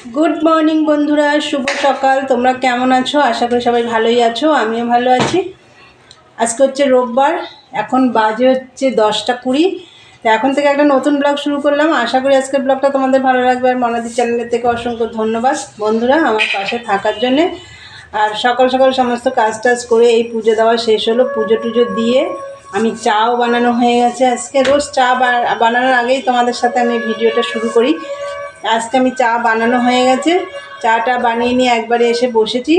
Good morning बंधुरा शुभ सकाल তোমরা কেমন আছো আশা করি সবাই ভালোই আছো আমিও ভালো আছি। আজকে হচ্ছে রোববার, এখন বাজে হচ্ছে 10টা 20। তো এখন থেকে একটা নতুন ব্লগ শুরু করলাম। আশা করি আজকের ব্লগটা তোমাদের ভালো লাগবে। আর মনাদি চ্যানেলের থেকে অসংখ্য ধন্যবাদ বন্ধুরা আমার পাশে থাকার জন্য। আর সকাল সকাল সমস্ত কাজ টাজ করে এই পুজো দেওয়া শেষ হলো। পুজো টুজো দিয়ে আমি চাও বানানো হয়ে গেছে। আজকে রোজ চা বানানোর আগেই তোমাদের সাথে আমি ভিডিওটা শুরু করি। আজকে আমি চা বানানো হয়ে গেছে, চাটা বানিয়ে নিয়ে একবারে এসে বসেছি।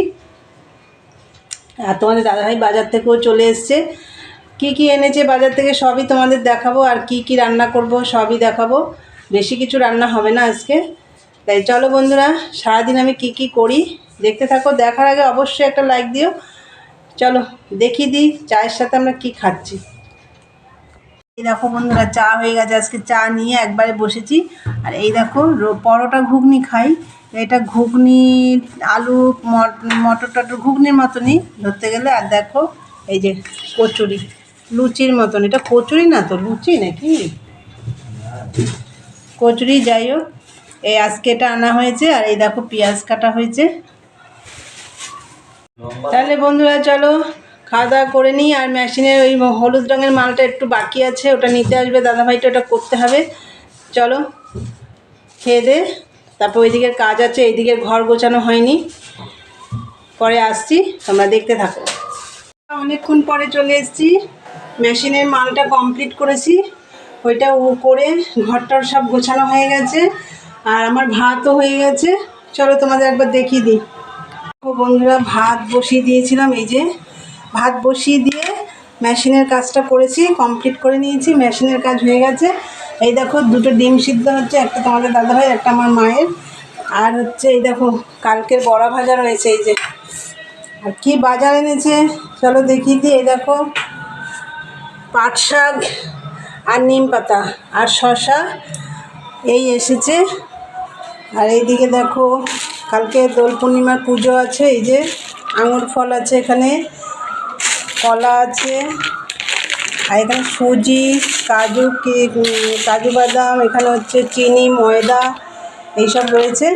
আর তোমাদের দাদাভাই বাজার থেকেও চলে এসছে। কি কি এনেছে বাজার থেকে সবই তোমাদের দেখাবো, আর কি কি রান্না করব সবই দেখাবো। বেশি কিছু রান্না হবে না আজকে। তাই চলো বন্ধুরা, সারাদিন আমি কি কি করি দেখতে থাকো। দেখার আগে অবশ্যই একটা লাইক দিও। চলো দেখিয়ে দিই চায়ের সাথে আমরা কি খাচ্ছি। এই দেখো বন্ধুরা, চা হয়ে গেছে। আজকে চা নিয়ে একবারে বসেছি। আর এই দেখো পরোটা ঘুগনি খাই, এটা ঘুগনি আলু মটর টটর ঘুগনির মতনই ধরতে গেলে। আর দেখো এই যে কচুরি, লুচির মতন। এটা কচুরি না তো লুচি নাকি, কচুরি যাই হোক। এই আজকে এটা আনা হয়েছে। আর এই দেখো পেঁয়াজ কাটা হয়েছে। তাহলে বন্ধুরা চলো খাওয়া দাওয়া করে নিই। আর মেশিনের ওই হলুদ রঙের মালটা একটু বাকি আছে, ওটা নিতে আসবে দাদাভাইটা, ওটা করতে হবে। চলো খেয়ে দে, তারপর ওই দিকের কাজ আছে, এই দিকের ঘর গোছানো হয়নি, পরে আসছি, তোমরা দেখতে থাকো। অনেকক্ষণ পরে চলে এসেছি, মেশিনের মালটা কমপ্লিট করেছি। ওইটা করে ঘরটার সব গোছানো হয়ে গেছে। আর আমার ভাতও হয়ে গেছে। চলো তোমাদের একবার দেখিয়ে দিই। বন্ধুরা ভাত বসিয়ে দিয়েছিলাম, এই যে ভাত বসিয়ে দিয়ে মেশিনের কাজটা করেছি, কমপ্লিট করে নিয়েছি। মেশিনের কাজ হয়ে গেছে। এই দেখো দুটো ডিম সিদ্ধ হচ্ছে, একটা তোমাদের দাদাভাই একটা আমার মায়ের। আর হচ্ছে এই দেখো কালকের বড়া ভাজা রয়েছে। এই যে আর কি বাজার এনেছে চলো দেখিয়ে দিই। এই দেখো পাট শাক আর নিম পাতা আর শশা এই এসেছে। আর এইদিকে দেখো কালকে দোল পূর্ণিমার পুজো আছে। এই যে আঙুর ফল আছে, এখানে কলা আছে, আর এখানে সুজি, কাজু বাদাম, এখানে হচ্ছে চিনি, ময়দা এইসব রয়েছে।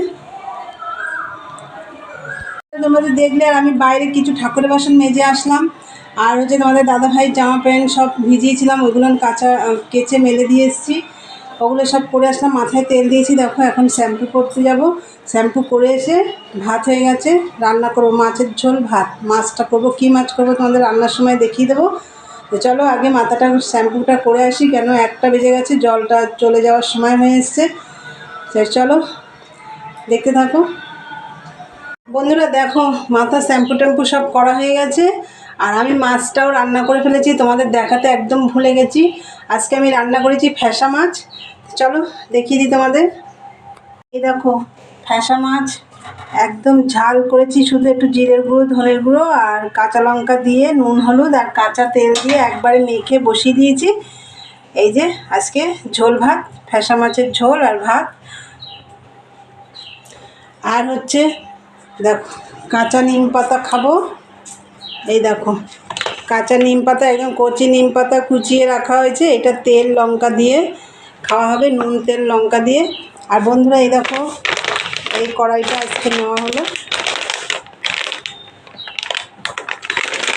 তোমাদের দেখলে আর আমি বাইরে কিছু ঠাকুরের বাসন মেজে আসলাম। আর হচ্ছে তোমাদের দাদাভাই জামা প্যান্ট সব ভিজিয়েছিলাম, ওইগুলো কেচে মেলে দিয়ে এসেছি। ওগুলো সব করে আসলাম, মাথায় তেল দিয়েছি। দেখো এখন শ্যাম্পু করতে যাব। শ্যাম্পু করে এসে ভাত হয়ে গেছে, রান্না করবো মাছের ঝোল ভাত। মাছটা করবো, কী মাছ করবো তোমাদের রান্নার সময় দেখিয়ে দেবো। তো চলো আগে মাথাটা শ্যাম্পুটা করে আসি, কেন 1টা বেজে গেছে, জলটা চলে যাওয়ার সময় হয়ে এসছে। চলো দেখতে থাকো বন্ধুরা। দেখো মাথা শ্যাম্পু ট্যাম্পু সব করা হয়ে গেছে। আর আমি মাছটাও রান্না করে ফেলেছি, তোমাদের দেখাতে একদম ভুলে গেছি। আজকে আমি রান্না করেছি ফ্যাসা মাছ। চলো দেখিয়ে দিই তোমাদের। এই দেখো ফ্যাসা মাছ একদম ঝাল করেছি, শুধু একটু জিরের গুঁড়ো, ধনের গুঁড়ো আর কাঁচা লঙ্কা দিয়ে, নুন হলুদ আর কাঁচা তেল দিয়ে একবারে মেখে বসিয়ে দিয়েছি। এই যে আজকে ঝোল ভাত, ফ্যাসা মাছের ঝোল আর ভাত। আর হচ্ছে দেখো কাঁচা নিম পাতা খাবো। এই দেখো কাঁচা নিম পাতা, একদম কচি নিম পাতা কুচিয়ে রাখা হয়েছে। এটা তেল লঙ্কা দিয়ে খাওয়া হবে, নুন তেল লঙ্কা দিয়ে। আর বন্ধুরা এই দেখো এই কড়াইটা আজকে নেওয়া হলো।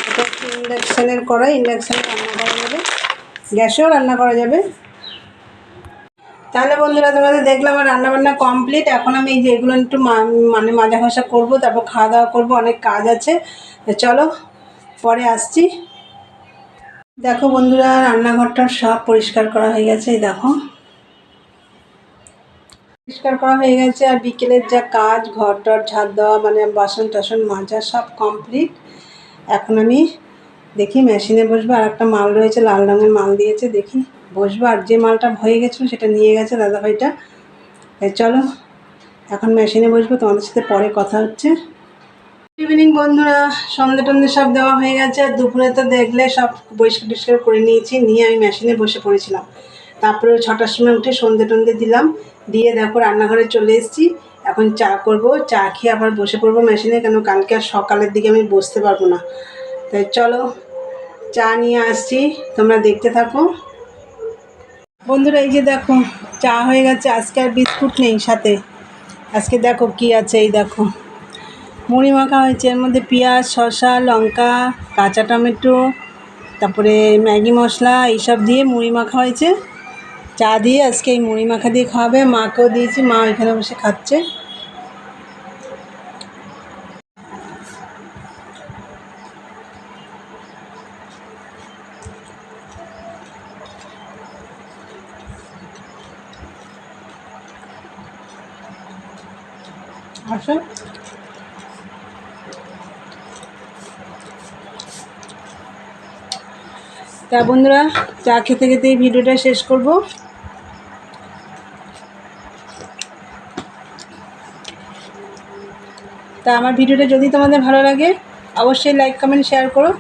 এটা হচ্ছে ইন্ডাকশানের কড়াই, ইন্ডাকশানে রান্না করা যাবে, গ্যাসেও রান্না করা যাবে। তাহলে বন্ধুরা তোমাদের দেখলাম আমার রান্নাবান্না কমপ্লিট। এখন আমি এই যে এগুলো একটু মাজা ঘষা করবো, তারপর খাওয়া দাওয়া করবো, অনেক কাজ আছে। চলো পরে আসছি। দেখো বন্ধুরা রান্নাঘরটা সব পরিষ্কার করা হয়ে গেছে। এই দেখো পরিষ্কার করা হয়ে গেছে। আর বিকেলের যা কাজ, ঘরটার ঝাড় দেওয়া, মানে বাসন টাসন মাজা সব কমপ্লিট। এখন আমি দেখি মেশিনে বসবো। আর একটা মাল রয়েছে, লাল রঙের মাল দিয়েছে, দেখি বসবো। আর যে মালটা হয়ে গেছিলো সেটা নিয়ে গেছে দাদাভাইটা। চলো এখন মেশিনে বসবো, তোমাদের সাথে পরে কথা হচ্ছে। ইভিনিং বন্ধুরা, সন্ধ্যে টন্ধে সব দেওয়া হয়ে গেছে। আর দুপুরে তো দেখলে সব পরিষ্কার টরিষ্কার করে নিয়েছি, নিয়ে আমি মেশিনে বসে পড়েছিলাম। তারপরে 6টার সময় উঠে সন্ধ্যে টন্ধে দিলাম, দিয়ে দেখো রান্নাঘরে চলে এসেছি। এখন চা করব, চা খেয়ে আবার বসে পড়বো মেশিনে, কেন কালকে আর সকালের দিকে আমি বসতে পারবো না। তাই চলো চা নিয়ে আসছি, তোমরা দেখতে থাকো বন্ধুরা। এই যে দেখো চা হয়ে গেছে। আজকে আর বিস্কুট নেই সাথে, আজকে দেখো কি আছে, এই দেখো মুড়ি মাখা হয়েছে। এর মধ্যে পেঁয়াজ, শসা, লঙ্কা, কাঁচা টমেটো, তারপরে ম্যাগি মশলা এইসব দিয়ে মুড়ি মাখা হয়েছে। চা দিয়ে আজকে এই মুড়ি মাখা দিয়ে খাওয়াবে। মাকেও দিয়েছি, মা এখানে বসে খাচ্ছে। আসো, তা বন্ধুরা চা খেতে খেতে এই ভিডিওটা শেষ করব। তা আমার ভিডিওটা যদি তোমাদের ভালো লাগে অবশ্যই লাইক কমেন্ট শেয়ার করো,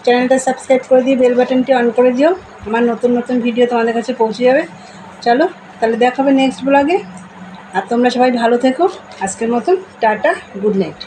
চ্যানেলটা সাবস্ক্রাইব করে দিয়ে বেল বাটনটি অন করে দিও। আমার নতুন নতুন ভিডিও তোমাদের কাছে পৌঁছে যাবে। চলো তাহলে দেখা হবে নেক্সট ব্লগে। আর তোমরা সবাই ভালো থেকো। আজকের মতন টাটা, গুড নাইট।